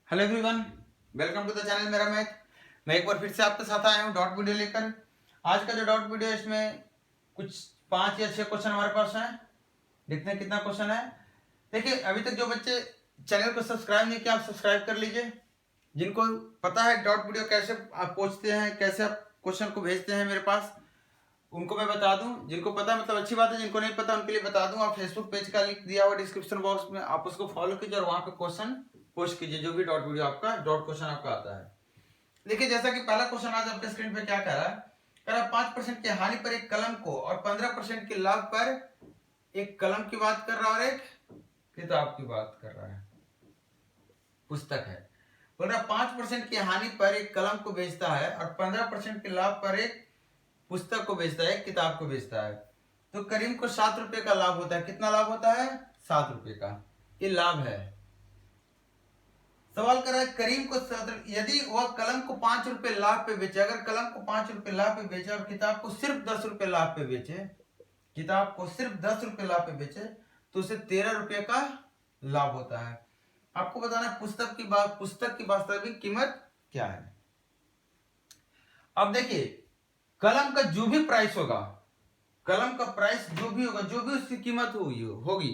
Hello everyone, welcome to the channel मेरा math. मैं एक बार फिर से आपके साथ आया हूँ डॉट वीडियो लेकर। आज का जो डॉट वीडियो है इसमें कुछ 5 या 6 क्वेश्चन हमारे पास हैं। देखते हैं कितना क्वेश्चन है। देखिए, अभी तक जो बच्चे चैनल को सब्सक्राइब नहीं किया आप सब्सक्राइब कर लीजिए। जिनको पता है डॉट वीडियो कैसे आप पूछते हैं, कैसे आप क्वेश्चन को भेजते हैं मेरे पास, उनको मैं बता दूं। जिनको पता मतलब अच्छी बात है, जिनको नहीं पता उनके लिए बता दूं। आप फेसबुक पेज का लिंक दिया हुआ डिस्क्रिप्शन बॉक्स में, आप उसको फॉलो कीजिए और वहां पे क्वेश्चन पोस्ट कीजिए, जो भी डॉट वीडियो आपका डॉट क्वेश्चन आपका आता है। देखिए, जैसा कि पहला क्वेश्चन आज आपके स्क्रीन पे क्या कह रहा है, कह रहा है 5% की हानि पर एक कलम को और 15% के लाभ पर एक कलम की बात कर रहा है और एक किताब की बात कर रहा है, पुस्तक है। बोल रहा 5% की हानि पर एक कलम को बेचता है और 15% के लाभ पर एक पुस्तक को बेचता है, किताब को बेचता है। तो करीम को 7 रुपए का लाभ होता है। कितना लाभ होता है? 7 रुपए का। ये लाभ है। सवाल कर रहा है करीम को यदि वह कलम को 5 रुपए लाभ पे बेचे, अगर कलम को 5 रुपए लाभ पे बेचे और किताब को सिर्फ 10 रुपए लाभ पे बेचे, किताब को सिर्फ 10 रुपए लाभ पे बेचे, तो उसे 13 रुपए का लाभ होता है। आपको बताना है पुस्तक की वास्तविक कीमत क्या है। अब देखिए, कलम का जो भी प्राइस होगा, कलम का प्राइस जो भी होगा, जो भी उसकी कीमत होगी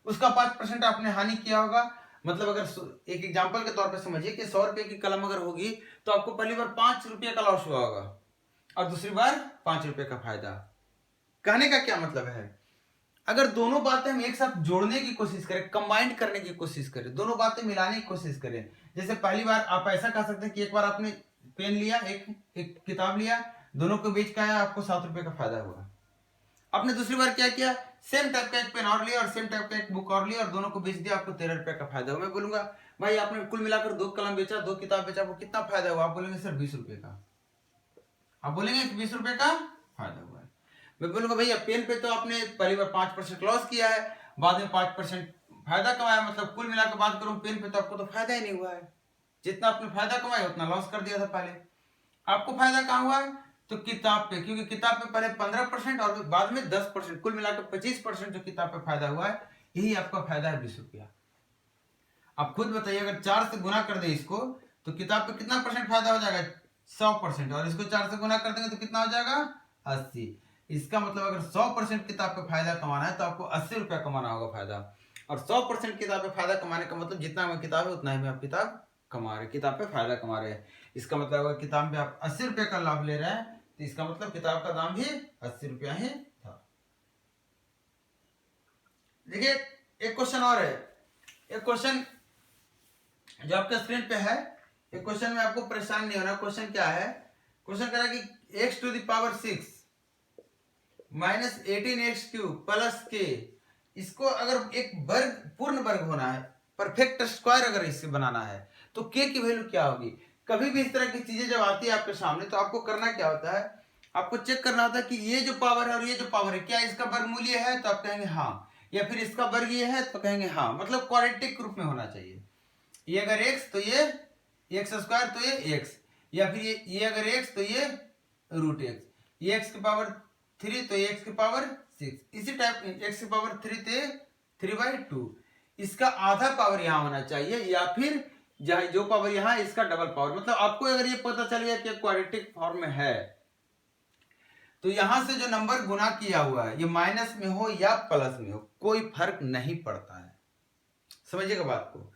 उसका 5% आपने हानि किया होगा। मतलब अगर एक एग्जांपल के तौर पे समझिए कि 100 रुपए की कलम अगर होगी तो आपको पहली बार 5 रुपए का लॉस हुआ होगा और दूसरी बार 5 रुपए का फायदा। कहने का क्या मतलब है, अगर दोनों बातें हम एक साथ जोड़ने की कोशिश करें, कंबाइंड करने की कोशिश करें, दोनों बातें मिलाने की कोशिश करें। जैसे पहली बार आप ऐसा कह सकते हैं कि एक बार आपने पेन लिया, एक किताब लिया, दोनों को बेच के आया, आपको 7 रुपए का फायदा हुआ। आपने दूसरी बार क्या किया, सेम टाइप का एक पेन और लिया और सेम टाइप का एक बुक और लिया और दोनों को बेच दिया, आपको 13 रुपए का फायदा हुआ। मैं बोलूंगा भाई आपने कुल मिलाकर 2 कलम बेचा, 2 किताब बेचा, आपको कितना फायदा हुआ? आप बोलेंगे सर 20 रुपए का। आप बोलेंगे 20 रुपए का फायदा हुआ है। मैं बोलूंगा भैया पेन पे तो आपने पहली बार 5% लॉस किया है, बाद में 5% फायदा कमाया, मतलब कुल मिलाकर बात करूं पेन पे तो आपको तो फायदा ही नहीं हुआ है। जितना आपने फायदा कमाया उतना लॉस कर दिया था पहले। आपको फायदा कहां हुआ है? तो किताब पे, क्योंकि किताब पे पहले 15% और बाद में 10%, कुल मिलाकर 25% जो किताब पे फायदा हुआ है, यही आपका फायदा है 20 रुपया। आप खुद बताइए, अगर 4 से गुना कर दे इसको तो किताब पे कितना परसेंट फायदा हो जाएगा? 100%। और इसको 4 से गुना कर देंगे तो कितना हो जाएगा? 80। इसका मतलब अगर 100% किताब पे फायदा कमाना है तो आपको 80 रुपया कमाना होगा फायदा। और 100% किताब पे फायदा कमाने का मतलब जितना में किताब है उतना ही में आप किताब कमा रहे, किताब पे फायदा कमा रहे हैं। इसका मतलब अगर किताब में आप 80 रुपये का लाभ ले रहे हैं तो इसका मतलब किताब का दाम भी 80 रुपया ही था। देखिए, एक क्वेश्चन और है। एक क्वेश्चन जो आपके स्क्रीन पे है, एक क्वेश्चन में आपको परेशान नहीं होना। क्वेश्चन क्या है? क्वेश्चन कह रहा है कि x to the power 6 minus 18x³ plus के, इसको अगर एक वर्ग, पूर्ण वर्ग होना है, परफेक्ट स्क्वायर अगर इससे बनाना है तो k की वैल्यू क्या होगी? कभी भी इस तरह की चीजें जब आती है आपके सामने तो आपको करना क्या होता है, आपको चेक करना होता है कि ये जो पावर है और ये जो पावर है क्या इसका वर्गमूल्य है, तो आप कहेंगे हाँ, या फिर इसका वर्ग ये है तो कहेंगे हाँ। मतलब क्वाड्रेटिक रूप में होना चाहिए। ये अगर x तो ये एक्स स्क्वायर तो ये x, या फिर ये अगर x तो ये रूट x, ये x की पावर 3 तो ये x की पावर 6, इसी टाइप x की पावर 3 तो ये 3/2, इसका आधा पावर यहाँ होना चाहिए, या फिर जो पावर यहाँ इसका डबल पावर। मतलब आपको अगर ये पता चल गया कि क्वाड्रेटिक फॉर्म में है तो यहां से जो नंबर गुना किया हुआ है ये माइनस में हो या प्लस में हो कोई फर्क नहीं पड़ता है। समझिएगा बात को,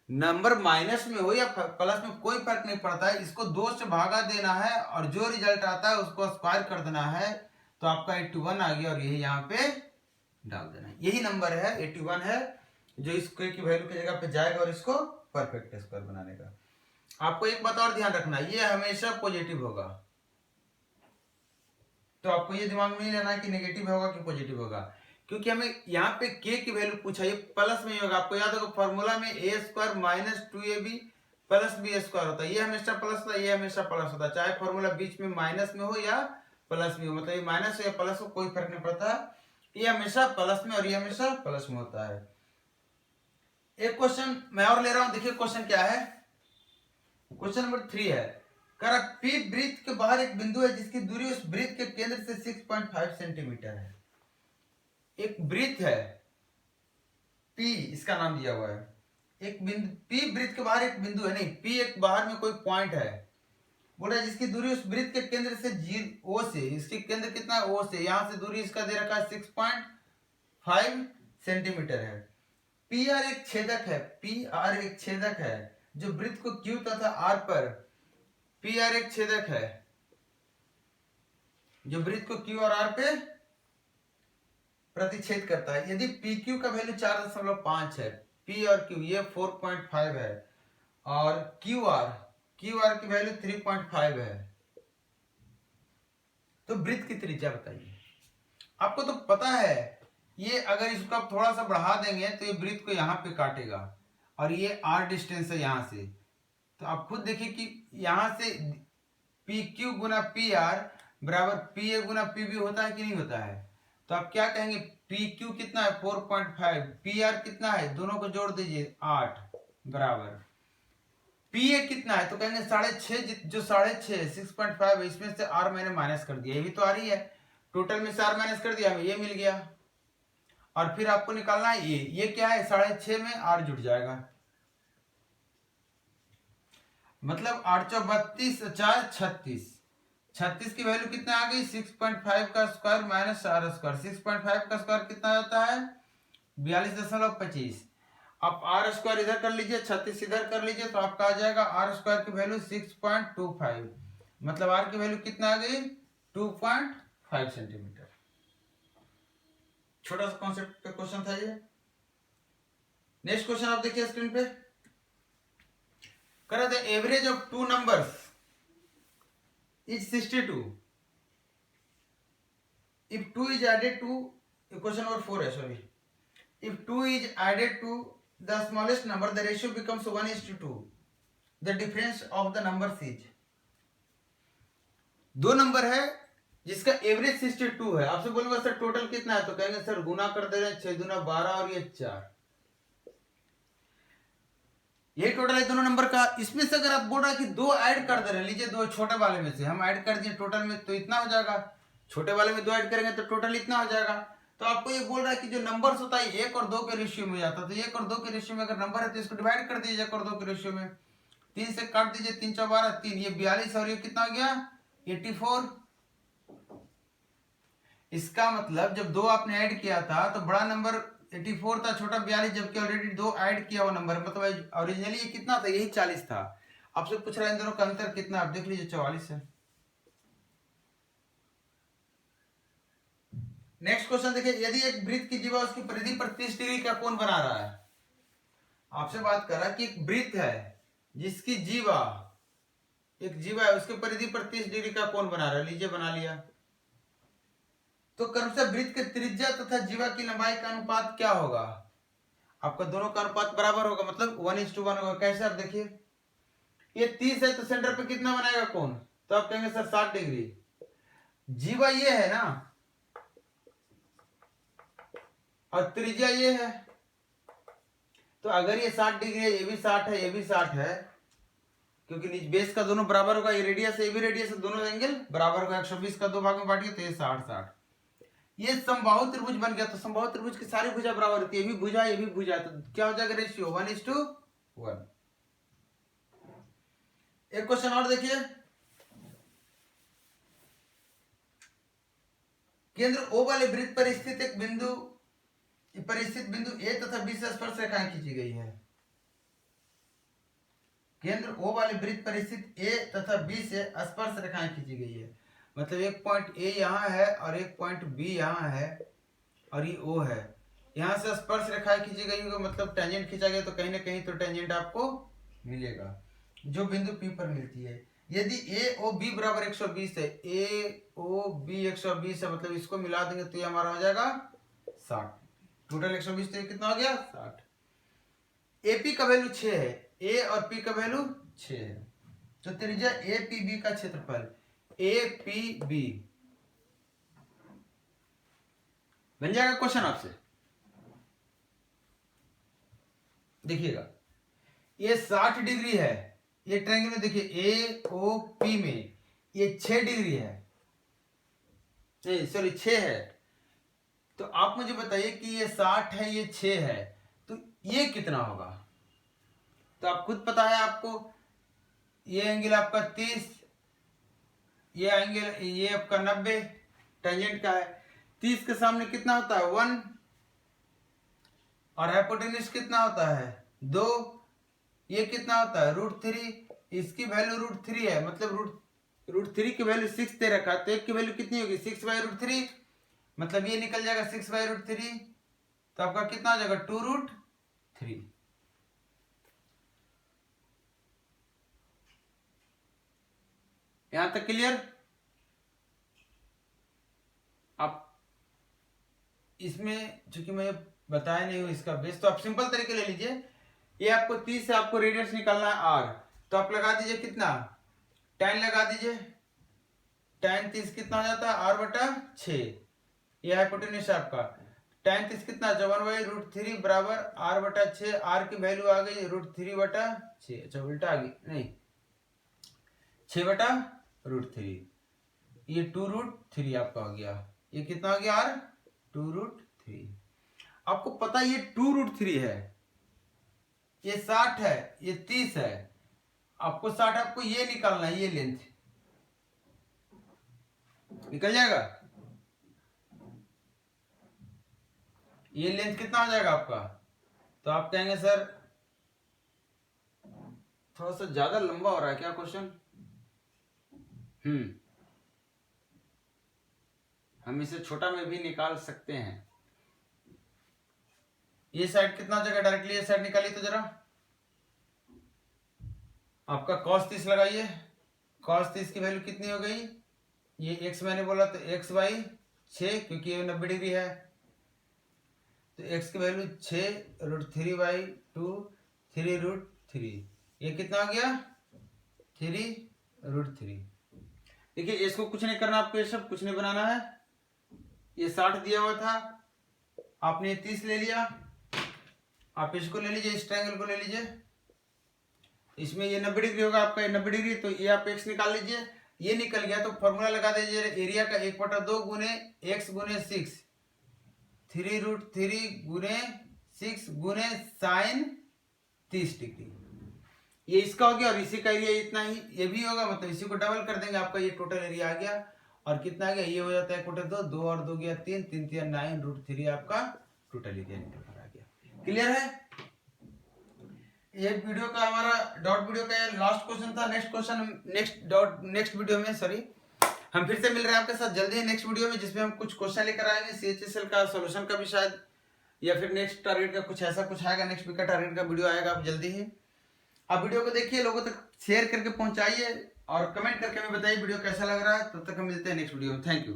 नंबर माइनस में हो या प्लस में कोई फर्क नहीं पड़ता है। इसको 2 से भागा देना है और जो रिजल्ट आता है उसको स्क्वायर कर देना है, तो आपका 81 आ गया और यही यहाँ पे डाल देना है। यही नंबर है 81 है जो इस की वैल्यू की जगह पे जाएगा और इसको परफेक्ट स्क्वायर बनाने का। आपको एक बात और ध्यान रखना, ये हमेशा पॉजिटिव होगा। तो आपको ये दिमाग में नहीं लेना है कि नेगेटिव होगा कि पॉजिटिव होगा, क्योंकि हमें यहाँ पे k की वैल्यू पूछा, ये प्लस में ही होगा। आपको याद होगा फॉर्मूला में a² minus 2ab plus b² होता है। ये हमेशा प्लस होता है, ये हमेशा प्लस होता है, चाहे फॉर्मूला बीच में माइनस में हो या प्लस में हो। मतलब ये माइनस हो या प्लस हो कोई फर्क नहीं पड़ता, ये हमेशा प्लस में और ये हमेशा प्लस में होता है। एक क्वेश्चन मैं और ले रहा हूं, देखिए क्वेश्चन क्या है। क्वेश्चन नंबर 3 है, कह रहा P वृत्त के बाहर एक बिंदु है जिसकी दूरी उस वृत्त के केंद्र से 6.5 सेंटीमीटर है। एक वृत्त है P, इसका नाम दिया हुआ है, एक बिंदु पी वृत्त के बाहर एक बिंदु है, नहीं पी एक बाहर में कोई पॉइंट है, बोल रहा है जिसकी दूरी उस वृत्त के केंद्र से ओ से, इसके केंद्र कितना है ओ से, यहां से दूरी इसका दे रखा है 6.5 सेंटीमीटर है। पी आर एक छेदक है, पी आर एक छेदक है जो वृत्त को क्यू तथा आर पर, पी आर एक छेदक है जो वृत्त को क्यू और आर पे प्रतिच्छेद करता है। यदि पी क्यू का वैल्यू 4.5 है, पी और क्यू ये 4.5 है और क्यू आर की वैल्यू 3.5 है, तो वृत्त की त्रिज्या बताइए। आपको तो पता है ये, अगर इसको आप थोड़ा सा बढ़ा देंगे तो ये वृत्त को यहाँ पे काटेगा और ये आर डिस्टेंस है यहाँ से, तो आप खुद देखिए कि यहाँ से पी क्यू गुना पी आर बराबर पी ए गुना पी बी होता है कि नहीं होता है। तो आप क्या कहेंगे, पी क्यू कितना है 4.5, पी आर कितना है, दोनों को जोड़ दीजिए 8 बराबर पी ए कितना है, तो कहेंगे 6.5, जो 6.5 6.5 है, इसमें से आर मैंने माइनस कर दिया, ये भी तो आ रही है, टोटल में से आर माइनस कर दिया, हमें ये मिल गया। और फिर आपको निकालना है ये क्या है, 6.5 में आर जुड़ जाएगा, मतलब 8 चौ 32 4 36, 36 की वैल्यू कितना आ गई 6.5 का स्क्वायर माइनस आर स्क्वायर, 6.5 का स्क्वायर कितना होता है 42.25। आप आर स्क्वायर इधर कर लीजिए, 36 इधर कर लीजिए, तो आपका आ जाएगा आर स्क्वायर की वैल्यू 6.25, मतलब आर की वैल्यू कितना आ गई 2.5 सेंटीमीटर। छोटा सा कॉन्सेप्ट का क्वेश्चन था ये। नेक्स्ट क्वेश्चन आप देखिए स्क्रीन पे, करा the average of two numbers is 62 if 2 is added to, question number 4 है sorry, if 2 is added to the smallest number the ratio becomes 1:2, the difference of the numbers is, दो number है जिसका average 62 है, आपसे बोलूंगा sir total कितना है, तो कहेंगे सर गुना कर दे रहे हैं 6 दूना 12 और ये 4, यही टोटल है दोनों नंबर का। इसमें से अगर आप बोल रहा है कि दो ऐड कर दे रहे हैं, लीजिए दो छोटे वाले में से हम ऐड कर दिए टोटल में, तो इतना हो जाएगा, छोटे वाले में दो ऐड करेंगे तो टोटल इतना हो जाएगा। तो आपको ये बोल रहा है कि जो नंबर्स होता है 1 और 2 के रेशियो में जाता है, तो 1 और 2 के रेशियो में अगर नंबर है तो इसको डिवाइड कर दीजिए 1 और 2 के रेशियो में, 3 से काट दीजिए, 3 चौ 12 3, ये 42 और ये कितना हो गया 84। इसका मतलब जब दो आपने ऐड किया था तो बड़ा नंबर 84 था, छोटा 42, जबकि ऑलरेडी दो ऐड किया हुआ नंबर, मतलब ओरिजिनली ये कितना था, यही 40 था। आपसे पूछ रहा है इन दोनों का अंतर कितना, आप देख लीजिए 44 है। नेक्स्ट क्वेश्चन देखिए, यदि एक वृत्त की जीवा उसकी परिधि पर 30 डिग्री का कोण बना रहा है, आपसे बात कर रहा है कि एक वृत्त है जिसकी जीवा, एक जीवा है उसके परिधि पर 30 डिग्री का कोण बना रहा है, लीजिए बना लिया, तो क्रमशः वृत्त के त्रिज्या तथा जीवा की लंबाई का अनुपात क्या होगा, आपका दोनों का अनुपात बराबर होगा, मतलब 1:1 होगा। कैसे, आप देखिए ये 30 है तो सेंटर पे कितना बनाएगा कोण, तो आप कहेंगे सर 60 डिग्री, जीवा ये है ना और त्रिज्या ये है, तो अगर ये 60 डिग्री है, ये भी 60 है, ये भी 60 है, क्योंकि बेस का दोनों बराबर होगा, ये रेडियस है ये भी रेडियस है, दोनों एंगल बराबर होगा, 120 का दो भाग में बांटिए तो ये 60 60, ये समबाहु त्रिभुज बन गया। तो समबाहु त्रिभुज की सारी भुजा बराबर होती है, ये भी भुजा ये भी भुजा, तो क्या हो जाएगा रेशियो 1:1। एक क्वेश्चन और देखिए, केंद्र O वाले वृत्त पर स्थित एक बिंदु बिंदु A तथा B से स्पर्श रेखाएं खींची गई है। केंद्र O वाले वृत्त पर स्थित A तथा B से स्पर्श रेखाएं खींची गई है, मतलब एक पॉइंट A यहाँ है और एक पॉइंट B यहाँ है और ये O है, यहाँ से स्पर्श रेखाएं खींची गई होगी, मतलब टेंजेंट खींचा गया, तो कहीं ना कहीं तो टेंजेंट आपको मिलेगा जो बिंदु P पर मिलती है। यदि AOB बराबर 120 है, AOB 120 है, मतलब इसको मिला देंगे तो ये हमारा हो जाएगा 60, टोटल 120, तो ये कितना हो गया 60। AP का वैल्यू 6 है, A और P का वैल्यू 6 है, तो त्रिज्या APB का क्षेत्रफल APB बन जाएगा। क्वेश्चन आपसे देखिएगा, ये 60 डिग्री है, ये ट्रायंगल में देखिए AOP में ये 6 डिग्री है, सॉरी 6 है, तो आप मुझे बताइए कि ये 60 है ये 6 है, तो ये कितना होगा, तो आप खुद पता है आपको, ये एंगल आपका 30, ये एंगल ये आपका 90 टेंजेंट का है। 30 के सामने कितना होता है 1, और हाइपोटेन्यूज कितना होता है 2, ये कितना होता है √3, इसकी वैल्यू √3 है, मतलब √3 की वैल्यू 6 दे रखा है, तो एक की वैल्यू कितनी होगी 6/√3, मतलब ये निकल जाएगा 6/√3, तो आपका कितना हो जाएगा 2√3। यहां तक क्लियर? आप इसमें चूंकि मैं बताया नहीं हूं इसका बेस, तो आप सिंपल तरीके ले लीजिए। ये आपको 30 से आपको रेडियस निकालना है r, तो आप लगा दीजिए कितना tan लगा दीजिए, tan 30 कितना हो जाता है r/6, ये हाइपोटेन्यूज आपका। tan 30 कितना 1/√3 बराबर r/6, r की वैल्यू आ गई √3/6, अच्छा उल्टा आ गई नहीं 6/√3, ये 2√3 आपका हो गया, ये कितना हो गया r 2√3। आपको पता है ये 2√3 है, ये 60 है, ये 30 है, आपको 60 आपको ये निकालना है, ये लेंथ निकल जाएगा, ये लेंथ कितना हो जाएगा आपका। तो आप कहेंगे सर थोड़ा सा ज्यादा लंबा हो रहा है क्या क्वेश्चन, हम इसे छोटा में भी निकाल सकते हैं। ये साइड कितना हो जाएगा, डायरेक्टली ये साइड निकालिए तो जरा, आपका cos 30 लगाइए, cos 30 की वैल्यू कितनी हो गई, ये x मैंने बोला तो x/6, क्योंकि ये 90 डिग्री है, तो x की वैल्यू 6√3/2, 3√3, ये कितना हो गया 3√3। देखिए इसको कुछ नहीं करना आपको, ये सब कुछ नहीं बनाना है, ये 60 दिया हुआ था, आपने 30 ले लिया, आप इसको ले लीजिए, इस ट्रायंगल को ले लीजिए, इसमें ये 90 डिग्री होगा आपका, ये 90 डिग्री, तो ये आप x निकाल लीजिए, ये निकल गया तो फॉर्मूला लगा दीजिए एरिया का 1/2 गुने x गुने 6, 3√3 गुने 6 गुने sin 30 डिग्री, ये इसका हो गया, और इसी का एरिया इतना ही ये भी होगा, मतलब इसी को डबल कर देंगे, आपका ये टोटल एरिया आ गया, और कितना आ गया ये हो जाता है 1/2, 2 और 2 गया 3, 3 3 9√3 आपका टोटल एरिया निकल कर आ गया। क्लियर है? ये वीडियो का हमारा डॉट वीडियो का लास्ट क्वेश्चन था। नेक्स्ट क्वेश्चन नेक्स्ट वीडियो में हम फिर से मिल रहे हैं आपके साथ जल्दी ही नेक्स्ट वीडियो में, जिसमें हम कुछ क्वेश्चन लेकर आएंगे, CHSL का सॉल्यूशन का भी शायद, या फिर नेक्स्ट टारगेट का कुछ ऐसा कुछ आएगा, नेक्स्ट वीक का टारगेट का वीडियो आएगा आप जल्दी ही। आप वीडियो को देखिए, लोगों तक शेयर करके पहुंचाइए, और कमेंट करके हमें बताइए वीडियो कैसा लग रहा है। तब तक हम मिलते हैं नेक्स्ट वीडियो में। Thank you.